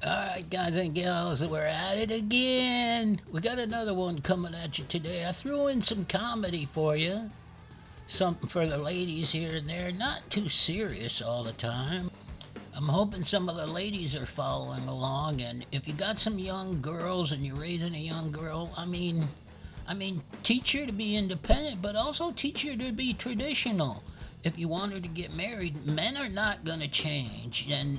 Alright, guys and gals, we're at it again. We got another one coming at you today. I threw in some comedy for you. Something for the ladies here and there. Not too serious all the time. I'm hoping some of the ladies are following along, and if you got some young girls and you're raising a young girl, teach her to be independent, but also teach her to be traditional. If you want her to get married, men are not going to change, and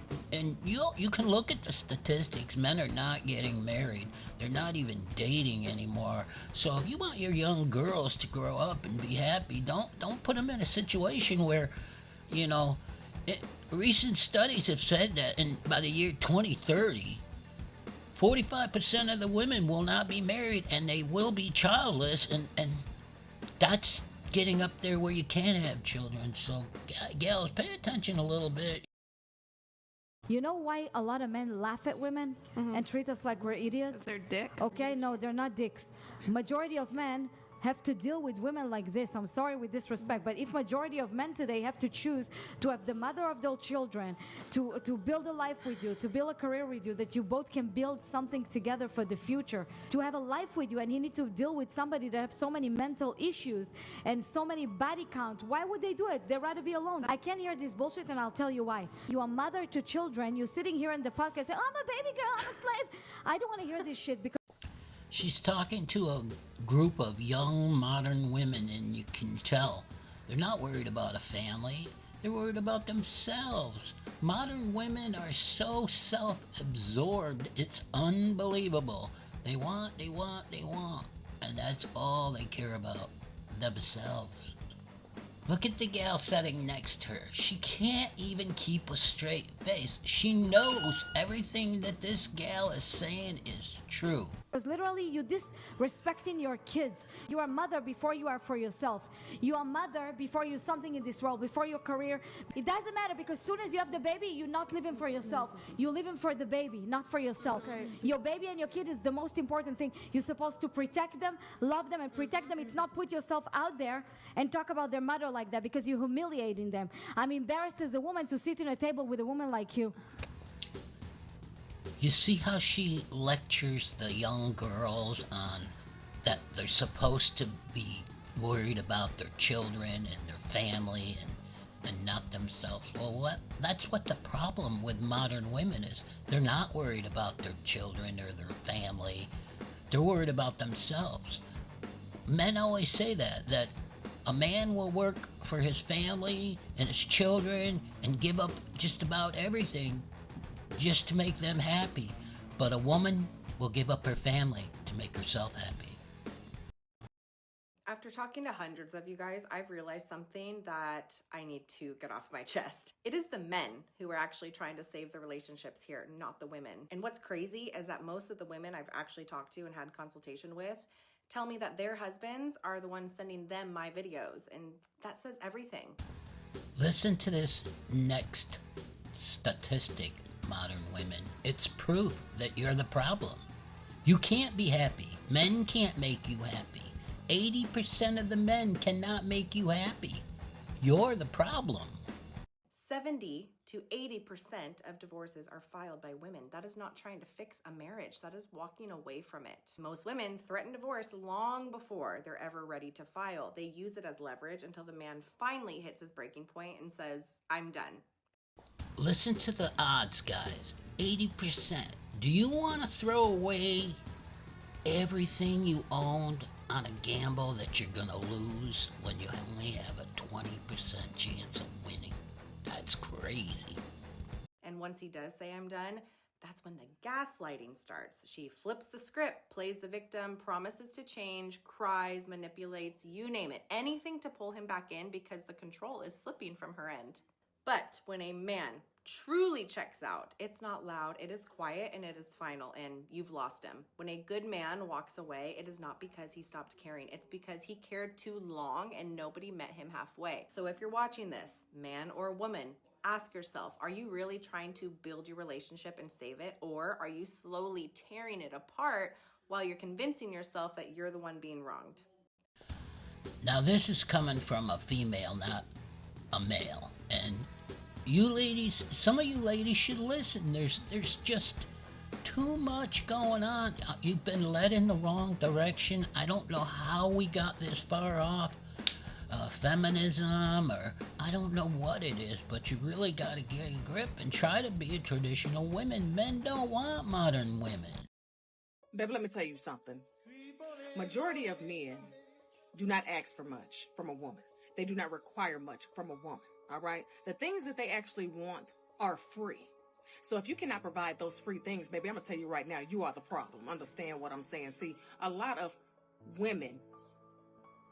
you can look at the statistics. Men are not getting married. They're not even dating anymore. So if you want your young girls to grow up and be happy, don't put them in a situation where, you know, recent studies have said that by the year 2030, 45% of the women will not be married and they will be childless, and that's getting up there where you can't have children. So, gals, pay attention a little bit. You know why a lot of men laugh at women and treat us like we're idiots? They're dicks. Okay, no, they're not dicks. Majority of men have to deal with women like this. I'm sorry with disrespect, but if majority of men today have to choose to have the mother of their children, to build a life with you, to build a career with you, that you both can build something together for the future, to have a life with you, and he need to deal with somebody that have so many mental issues and so many body count, why would they do it? They'd rather be alone. I can't hear this bullshit, and I'll tell you why. You are mother to children, you're sitting here in the podcast saying, oh, I'm a baby girl, I'm a slave. I don't want to hear this shit because She's talking to a group of young modern women, and you can tell they're not worried about a family. They're worried about themselves. Modern women are so self-absorbed, it's unbelievable. They want, and that's all they care about, themselves. Look at the gal sitting next to her. She can't even keep a straight face. She knows everything that this gal is saying is true. literally you disrespecting your kids. You are a mother before you are for yourself. You are a mother before you're something in this world, before your career. It doesn't matter, because as soon as you have the baby, you're not living for yourself. You're living for the baby, not for yourself. Okay. Your baby and your kid is the most important thing. You're supposed to protect them, love them, and protect them. It's not put yourself out there and talk about their mother like that, because you're humiliating them. I'm embarrassed as a woman to sit in a table with a woman like you. You see how she lectures the young girls on that they're supposed to be worried about their children and their family and not themselves. Well, that's what the problem with modern women is. They're not worried about their children or their family. They're worried about themselves. Men always say that a man will work for his family and his children and give up just about everything just to make them happy. But a woman will give up her family to make herself happy. After talking to hundreds of you guys, I've realized something that I need to get off my chest. It is the men who are actually trying to save the relationships here, not the women. And what's crazy is that most of the women I've actually talked to and had consultation with tell me that their husbands are the ones sending them my videos, and that says everything. Listen to this next statistic, modern women. It's proof that you're the problem. You can't be happy. Men can't make you happy. 80% of the men cannot make you happy. You're the problem. 70 to 80% of divorces are filed by women. That is not trying to fix a marriage. That is walking away from it. Most women threaten divorce long before they're ever ready to file. They use it as leverage until the man finally hits his breaking point and says, I'm done. Listen to the odds, guys. 80%. Do you want to throw away everything you owned on a gamble that you're going to lose when you only have a 20% chance of winning? That's crazy. And once he does say I'm done, that's when the gaslighting starts. She flips the script, plays the victim, promises to change, cries, manipulates, you name it. Anything to pull him back in, because the control is slipping from her end. But when a man truly checks out, it's not loud, it is quiet, and it is final, and you've lost him. When a good man walks away, it is not because he stopped caring. It's because he cared too long and nobody met him halfway. So if you're watching this, man or woman, ask yourself, are you really trying to build your relationship and save it? Or are you slowly tearing it apart while you're convincing yourself that you're the one being wronged? Now this is coming from a female, not a male. And you ladies, some of you ladies should listen. There's just Too much going on. You've been led in the wrong direction. I don't know how we got this far off feminism, or I don't know what it is, but you really got to get a grip and try to be a traditional woman. Men don't want modern women. Baby, let me tell you something. Majority of men do not ask for much from a woman. They do not require much from a woman, all right? The things that they actually want are free. So if you cannot provide those free things, baby, I'm going to tell you right now, you are the problem. Understand what I'm saying? See, a lot of women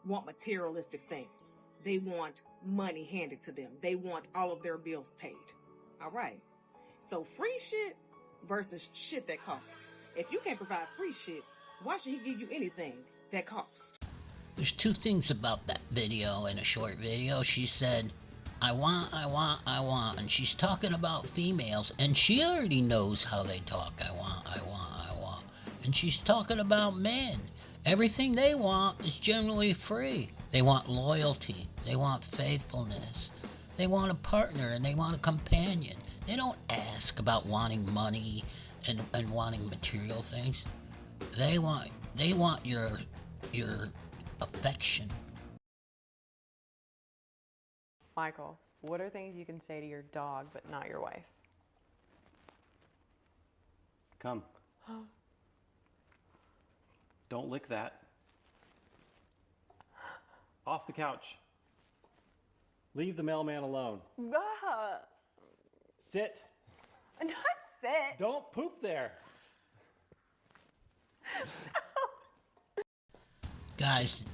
want materialistic things. They want money handed to them. They want all of their bills paid, all right? So free shit versus shit that costs. If you can't provide free shit, why should he give you anything that costs? There's two things about that video. In a short video, she said, I want, and she's talking about females, and she already knows how they talk. I want. And she's talking about men. Everything they want is generally free. They want loyalty. They want faithfulness. They want a partner, and they want a companion. They don't ask about wanting money and wanting material things. They want your affection. Michael, what are things you can say to your dog but not your wife? Come. Don't lick that. Off the couch. Leave the mailman alone. Sit. Not sit. Don't poop there. Guys,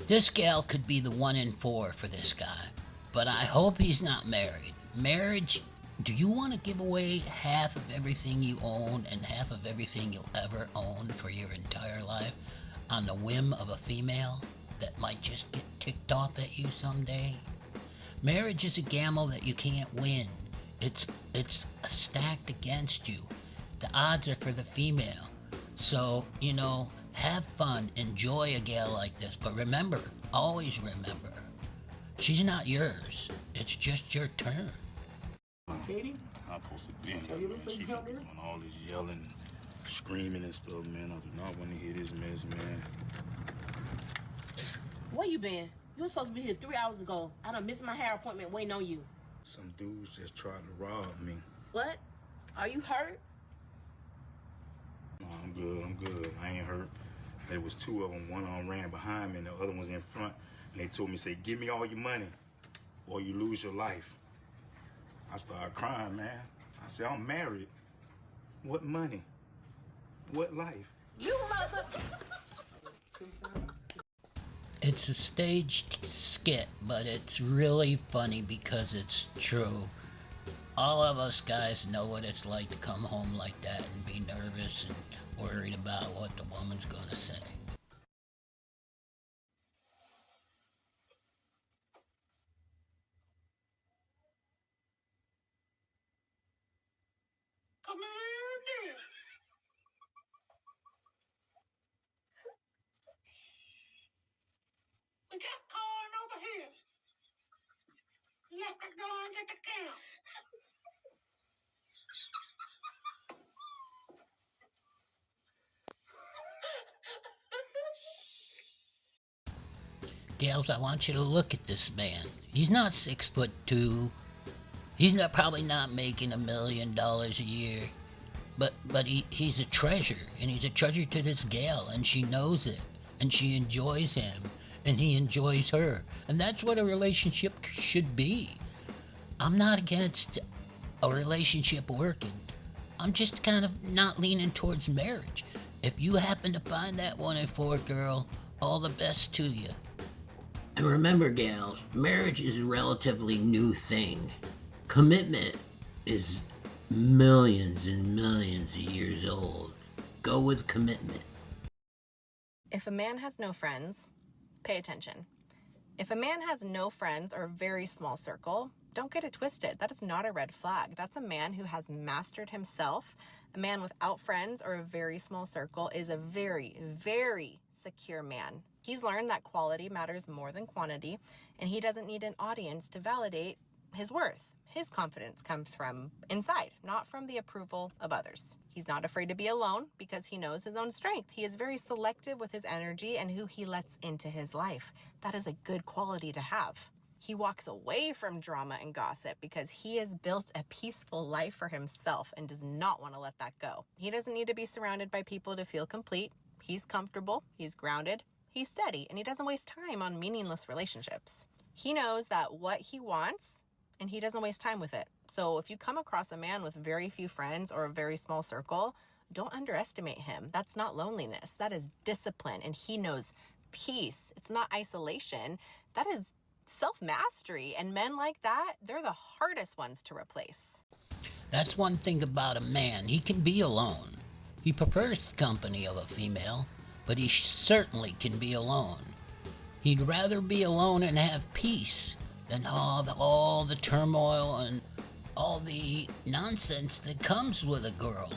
this gal could be the 1 in 4 for this guy, but I hope he's not married. Marriage, do you want to give away half of everything you own and half of everything you'll ever own for your entire life on the whim of a female that might just get ticked off at you someday? Marriage is a gamble that you can't win. It's stacked against you. The odds are for the female. So, have fun, enjoy a gal like this, but remember, always remember, she's not yours. It's just your turn. I'm supposed to be in here, man. She doing all this yelling, screaming and stuff, man. I do not want to hear this mess, man. Where you been? You were supposed to be here 3 hours ago. I done missed my hair appointment waiting on you. Some dudes just tried to rob me. What? Are you hurt? No, I'm good. I ain't hurt. There was 2 of them. One of them ran behind me and the other one's in front. And they told me, say, give me all your money or you lose your life. I started crying, man. I said, I'm married. What money? What life? You mother... It's a staged skit, but it's really funny because it's true. All of us guys know what it's like to come home like that and be nervous and worried about what the woman's gonna say. Come here, dear. We got corn over here. Let the guns at the camp. Gals, I want you to look at this man. He's not 6'2". He's probably not making $1 million a year. But he's a treasure, and he's a treasure to this gal, and she knows it, and she enjoys him, and he enjoys her. And that's what a relationship should be. I'm not against a relationship working. I'm just kind of not leaning towards marriage. If you happen to find that 1 in 4 girl, all the best to you. And remember, gals, marriage is a relatively new thing. Commitment is millions and millions of years old. Go with commitment. If a man has no friends, pay attention. If a man has no friends or a very small circle, don't get it twisted. That is not a red flag. That's a man who has mastered himself. A man without friends or a very small circle is a very, very secure man. He's learned that quality matters more than quantity, and he doesn't need an audience to validate his worth. His confidence comes from inside, not from the approval of others. He's not afraid to be alone because he knows his own strength. He is very selective with his energy and who he lets into his life. That is a good quality to have. He walks away from drama and gossip because he has built a peaceful life for himself and does not want to let that go. He doesn't need to be surrounded by people to feel complete. He's comfortable, he's grounded, he's steady, and he doesn't waste time on meaningless relationships. He knows that what he wants, and he doesn't waste time with it. So if you come across a man with very few friends or a very small circle, don't underestimate him. That's not loneliness. That is discipline. And he knows peace. It's not isolation. That is self-mastery. And men like that, they're the hardest ones to replace. That's one thing about a man. He can be alone. He prefers the company of a female, but he certainly can be alone. He'd rather be alone and have peace than all the turmoil and all the nonsense that comes with a girl.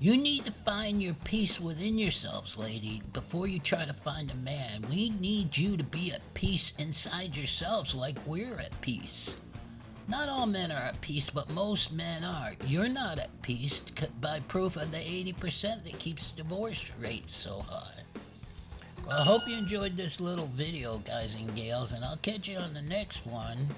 You need to find your peace within yourselves, lady, before you try to find a man. We need you to be at peace inside yourselves like we're at peace. Not all men are at peace, but most men are. You're not at peace by proof of the 80% that keeps divorce rates so high. Well, I hope you enjoyed this little video, guys and gals, and I'll catch you on the next one.